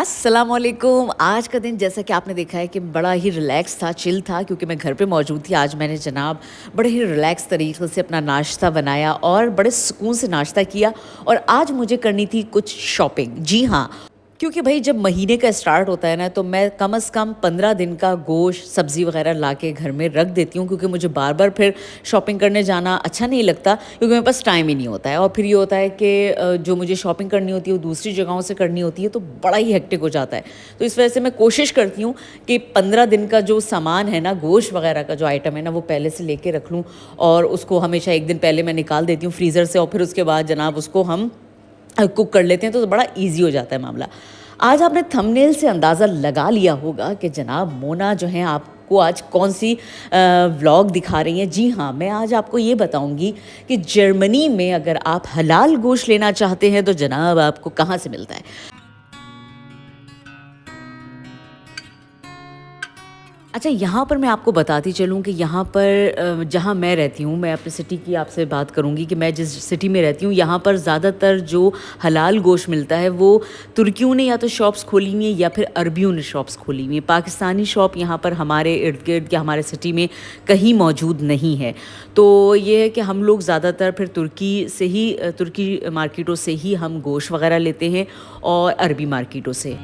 अस्सलामुअलैकुम। आज का दिन जैसा कि आपने देखा है कि बड़ा ही रिलैक्स था, चिल था क्योंकि मैं घर पे मौजूद थी। आज मैंने जनाब बड़े ही रिलैक्स तरीके से अपना नाश्ता बनाया और बड़े सुकून से नाश्ता किया और आज मुझे करनी थी कुछ शॉपिंग। जी हाँ, क्योंकि भई जब महीने का स्टार्ट होता है ना तो मैं कम से कम 15 दिन का गोश्त, सब्ज़ी वग़ैरह ला के घर में रख देती हूँ क्योंकि मुझे बार-बार फिर शॉपिंग करने जाना अच्छा नहीं लगता क्योंकि मेरे पास टाइम ही नहीं होता है। और फिर ये होता है कि जो मुझे शॉपिंग करनी होती है वो दूसरी जगहों से करनी होती है तो बड़ा ही हेक्टिक हो जाता है। तो इस वजह से मैं कोशिश करती हूँ कि 15 दिन का जो सामान है ना, गोश्त वग़ैरह का जो आइटम है ना, वो पहले से लेके रख लूँ और उसको हमेशा 1 दिन पहले मैं निकाल देती हूँ फ्रीज़र से और फिर उसके बाद जनाब उसको हम कुक कर लेते हैं तो बड़ा ईज़ी हो जाता है मामला। आज आपने थंबनेल से अंदाज़ा लगा लिया होगा कि जनाब मोना जो हैं आपको आज कौन-सी व्लॉग दिखा रही हैं। जी हाँ, मैं आज आपको ये बताऊँगी कि जर्मनी में अगर आप हलाल गोश्त लेना चाहते हैं तो जनाब आपको कहाँ से मिलता है। अच्छा, यहाँ पर मैं आपको बताती चलूँ कि यहाँ पर जहाँ मैं रहती हूँ, मैं अपनी सिटी की आपसे बात करूँगी कि मैं जिस सिटी में रहती हूँ, यहाँ पर ज़्यादातर जो हलाल गोश्त मिलता है, वो तुर्कियों ने या तो शॉप्स खोली हुई हैं या फिर अरबियों ने शॉप्स खोली हुई हैं। पाकिस्तानी शॉप यहाँ पर हमारे इर्द-गिर्द या हमारे सिटी में कहीं मौजूद नहीं है। तो ये है कि हम लोग ज़्यादातर फिर तुर्की मार्केटों से ही हम गोश्त वग़ैरह लेते हैं और अरबी मार्केटों से।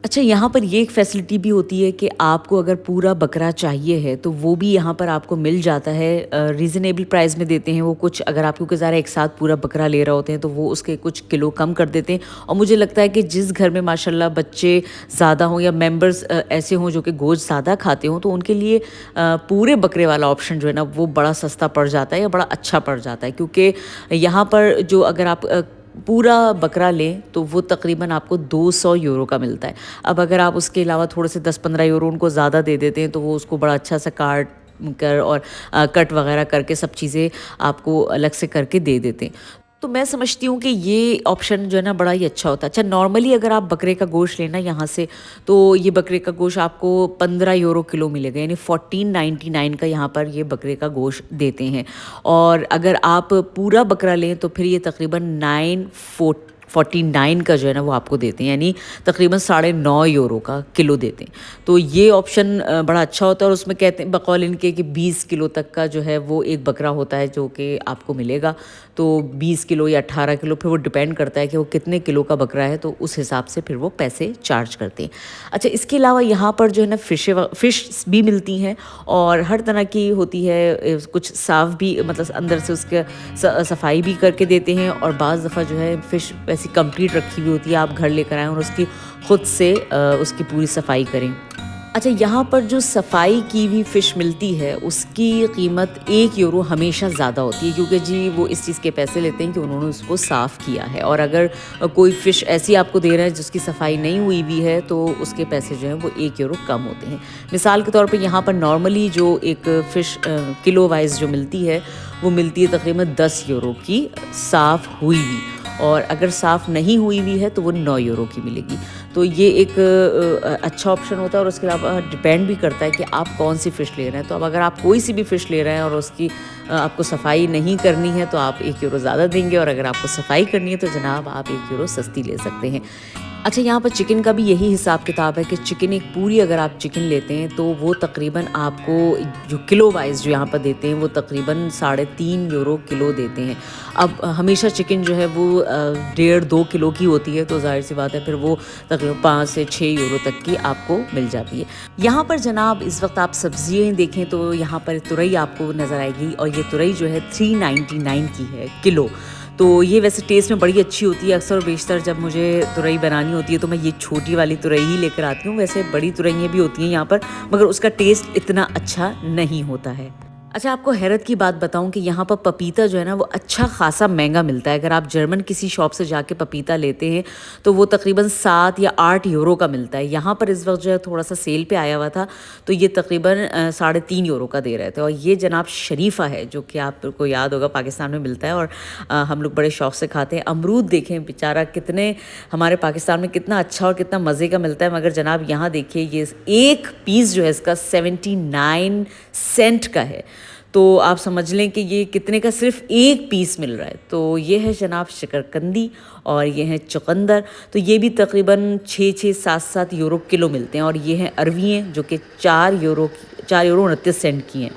अच्छा, यहाँ पर ये एक फ़ैसिलिटी भी होती है कि आपको अगर पूरा बकरा चाहिए है, तो वो भी यहाँ पर आपको मिल जाता है। रीज़नेबल प्राइस में देते हैं वो कुछ। अगर आप क्योंकि ज़रा एक साथ पूरा बकरा ले रहे होते हैं, तो वो उसके कुछ किलो कम कर देते हैं। और मुझे लगता है कि जिस घर में माशाल्लाह बच्चे ज़्यादा हों या मेंबर्स ऐसे हों जो कि गोश्त ज़्यादा खाते हों, तो उनके लिए पूरे बकरे वाला ऑप्शन जो है ना, वो बड़ा सस्ता पड़ जाता है या बड़ा अच्छा पड़ जाता है। क्योंकि यहाँ पर जो अगर आप पूरा बकरा लें तो वो तकरीबन आपको 200 यूरो का मिलता है। अब अगर आप उसके अलावा थोड़े से 10-15 यूरो उनको ज़्यादा दे देते हैं तो वो उसको बड़ा अच्छा सा काट कर और कट वगैरह करके सब चीज़ें आपको अलग से करके दे देते हैं। तो मैं समझती हूँ कि ये ऑप्शन जो है ना बड़ा ही अच्छा होता है। अच्छा, नॉर्मली अगर आप बकरे का गोश्त लेना यहाँ से तो ये बकरे का गोश्त आपको 15 यूरो किलो मिलेगा, यानी 14.99 का यहाँ पर ये बकरे का गोश्त देते हैं। और अगर आप पूरा बकरा लें तो फिर ये तकरीबन 949 का जो है ना वो आपको देते हैं, यानी तकरीबन 9.5 यूरो का किलो देते हैं। तो ये ऑप्शन बड़ा अच्छा होता है और उसमें कहते हैं बकौल इनके कि 20 किलो तक का जो है वो एक बकरा होता है जो कि आपको मिलेगा। तो 20 किलो या 18 किलो, फिर वो डिपेंड करता है कि वो कितने किलो का बकरा है, तो उस हिसाब से फिर वो पैसे चार्ज करते हैं। अच्छा, इसके अलावा यहाँ पर जो है ना फ़िश भी मिलती हैं और हर तरह की होती है। कुछ साफ़ भी, मतलब अंदर से उसके सफाई भी करके देते हैं और बाज़ दफ़ा जो है फ़िश वैसी कंप्लीट रखी हुई होती है, आप घर लेकर आएँ और उसकी खुद से उसकी पूरी सफाई करें। अच्छा, यहाँ पर जो सफाई की हुई फ़िश मिलती है उसकी कीमत 1 यूरो हमेशा ज़्यादा होती है क्योंकि जी वो इस चीज़ के पैसे लेते हैं कि उन्होंने उसको साफ़ किया है। और अगर कोई फ़िश ऐसी आपको दे रहा है जिसकी सफाई नहीं हुई हुई है तो उसके पैसे जो हैं वो 1 यूरो कम होते हैं। मिसाल के तौर पे यहाँ पर नॉर्मली जो एक फ़िश किलो वाइज़ जो मिलती है वो मिलती है तकरीबन 10 यूरो की साफ़ हुई हुई, और अगर साफ़ नहीं हुई हुई है तो वो 9 यूरो की मिलेगी। तो ये एक अच्छा ऑप्शन होता है और उसके अलावा डिपेंड भी करता है कि आप कौन सी फ़िश ले रहे हैं। तो अब अगर आप कोई सी भी फ़िश ले रहे हैं और उसकी आपको सफाई नहीं करनी है तो आप 1 यूरो ज़्यादा देंगे, और अगर आपको सफाई करनी है तो जनाब आप 1 यूरो सस्ती ले सकते हैं। अच्छा, यहाँ पर चिकन का भी यही हिसाब किताब है कि चिकन एक पूरी अगर आप चिकन लेते हैं तो वो तकरीबन आपको जो किलो वाइज़ जो यहाँ पर देते हैं वो तकरीबन 3.5 यूरो किलो देते हैं। अब हमेशा चिकन जो है वो 1.5-2 किलो की होती है तो ज़ाहिर सी बात है फिर वो तकरीबन 5 से 6 यूरो तक की आपको मिल जाती है। यहाँ पर जनाब इस वक्त आप सब्जियाँ देखें तो यहाँ पर तुरई आपको नज़र आएगी और ये तुरई जो है 399 की है किलो। तो ये वैसे टेस्ट में बड़ी अच्छी होती है। अक्सर और बेशतर जब मुझे तुरई बनानी होती है तो मैं ये छोटी वाली तुरई ही लेकर आती हूँ। वैसे बड़ी तुरइयाँ भी होती हैं यहाँ पर, मगर उसका टेस्ट इतना अच्छा नहीं होता है। अच्छा, आपको हैरत की बात बताऊं कि यहाँ पर पपीता जो है ना वो अच्छा खासा महंगा मिलता है। अगर आप जर्मन किसी शॉप से जाके पपीता लेते हैं तो वो तकरीबन 7 या 8 यूरो का मिलता है। यहाँ पर इस वक्त जो है थोड़ा सा सेल पे आया हुआ था तो ये तकरीबन 3.5 यूरो का दे रहे थे। और ये जनाब शरीफा है जो कि आपको याद होगा पाकिस्तान में मिलता है और हम लोग बड़े शौक से खाते हैं। अमरूद देखें बेचारा कितने हमारे पाकिस्तान में कितना अच्छा और कितना मज़े का मिलता है, मगर जनाब यहाँ देखिए ये एक पीस जो है इसका 79 सेंट का है। तो आप समझ लें कि ये कितने का सिर्फ़ 1 पीस मिल रहा है। तो ये है जनाब शकरकंदी और ये है चुकंदर। तो ये भी तकरीबन 6-6 7-7 यूरो किलो मिलते हैं और ये हैं अरवियाँ जो कि 4 यूरो 29 सेंट की हैं।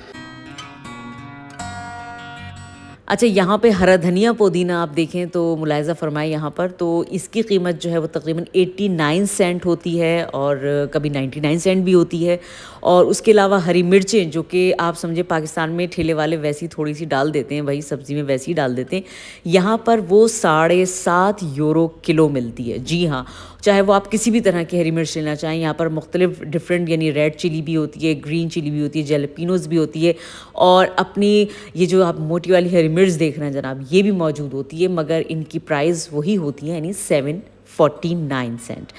अच्छा, यहाँ पे हरा धनिया पुदीना आप देखें तो मुलाहिज़ा फ़रमाएँ यहाँ पर, तो इसकी कीमत जो है वो तकरीबन 89 सेंट होती है और कभी 99 सेंट भी होती है। और उसके अलावा हरी मिर्चें जो कि आप समझे पाकिस्तान में ठेले वाले वैसी थोड़ी-सी डाल देते हैं, वही सब्ज़ी में वैसी ही डाल देते हैं। यहाँ पर वो 7.5 यूरो किलो मिलती है। जी हाँ, चाहे वो आप किसी भी तरह की हरी मिर्च लेना चाहें, यहाँ पर मुख्तलिफ़ डिफरेंट यानी रेड चिली भी होती है, ग्रीन चिली भी होती है, जैलपेनोज़ भी होती है और अपनी ये जो आप मोटी वाली हरी मिर्च देख रहे हैं जनाब, ये भी मौजूद होती है, मगर इनकी प्राइस वही होती है यानी 7.49 सेंट।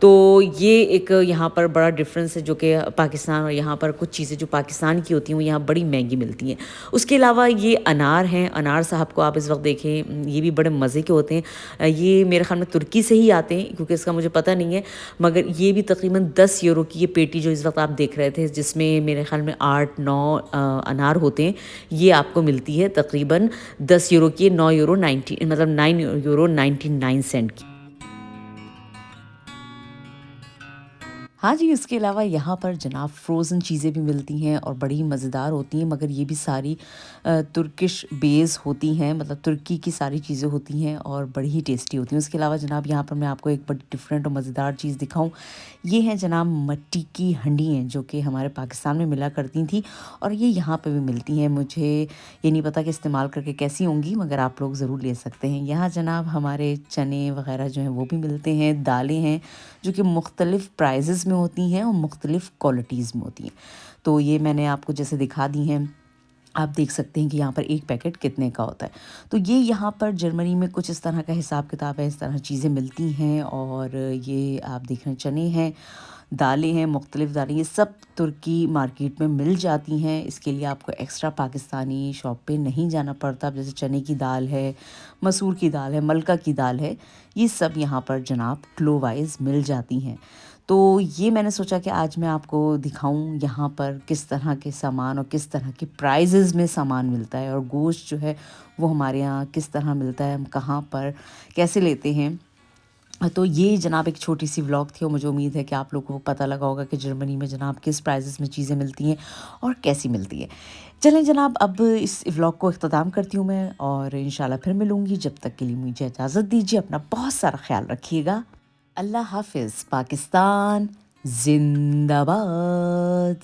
तो ये एक यहाँ पर बड़ा डिफरेंस है जो कि पाकिस्तान और यहाँ पर कुछ चीज़ें जो पाकिस्तान की होती हैं वो यहाँ बड़ी महंगी मिलती हैं। उसके अलावा ये अनार हैं, अनार साहब को आप इस वक्त देखें, ये भी बड़े मज़े के होते हैं। ये मेरे ख्याल में तुर्की से ही आते हैं क्योंकि इसका मुझे पता नहीं है, मगर ये भी तकरीबन 10 यूरो की ये पेटी जो इस वक्त आप देख रहे थे जिसमें मेरे ख्याल में 8-9 अनार होते हैं, ये आपको मिलती है तकरीबन 10 यूरो की, 9 यूरो 90 मतलब 9 यूरो 99 सेंट की। हाँ जी, इसके अलावा यहाँ पर जनाब फ्रोज़न चीज़ें भी मिलती हैं और बड़ी ही मज़ेदार होती हैं, मगर ये भी सारी तुर्किश बेस होती हैं, मतलब तुर्की की सारी चीज़ें होती हैं और बड़ी ही टेस्टी होती हैं। उसके अलावा जनाब यहाँ पर मैं आपको एक बड़ी डिफरेंट और मज़ेदार चीज़ दिखाऊँ, ये है जनाब मट्टी की हंडियाँ जो कि हमारे पाकिस्तान में मिला करती थी और ये यहाँ पे भी मिलती हैं। मुझे ये नहीं पता कि इस्तेमाल करके कैसी होंगी, मगर आप लोग ज़रूर ले सकते हैं। यहाँ जनाब हमारे चने वग़ैरह जो हैं वो भी मिलते हैं, दालें हैं जो कि मुख्तलिफ़ प्राइसेस में होती हैं और मुख्तलिफ़ क्वालिटीज़ में होती हैं। तो ये मैंने आपको जैसे दिखा दी हैं, आप देख सकते हैं कि यहाँ पर एक पैकेट कितने का होता है। तो ये यहाँ पर जर्मनी में कुछ इस तरह का हिसाब किताब है, इस तरह चीज़ें मिलती हैं और ये आप देख रहे हैं चने हैं, दालें हैं, मुख्तलिफ़ दालें, ये सब तुर्की मार्केट में मिल जाती हैं। इसके लिए आपको एक्स्ट्रा पाकिस्तानी शॉप पे नहीं जाना पड़ता। अब जैसे चने की दाल है, मसूर की दाल है, मलका की दाल है, ये सब यहाँ पर जनाब किलो वाइज़ मिल जाती हैं। तो ये मैंने सोचा कि आज मैं आपको दिखाऊं यहाँ पर किस तरह के सामान और किस तरह के प्राइजेज़ में सामान मिलता है और गोश्त जो है वो हमारे यहाँ किस तरह मिलता है, हम कहाँ पर कैसे लेते हैं। तो ये जनाब एक छोटी-सी व्लॉग थी और मुझे उम्मीद है कि आप लोगों को पता लगा होगा कि जर्मनी में जनाब किस प्राइसेस में चीज़ें मिलती हैं और कैसी मिलती हैं। चलें जनाब, अब इस व्लॉग को इख्तिताम करती हूँ मैं और इंशाल्लाह फिर मिलूँगी। जब तक के लिए मुझे इजाज़त दीजिए, अपना बहुत सारा ख़्याल रखिएगा। अल्लाह हाफ़िज़। पाकिस्तान ज़िंदाबाद।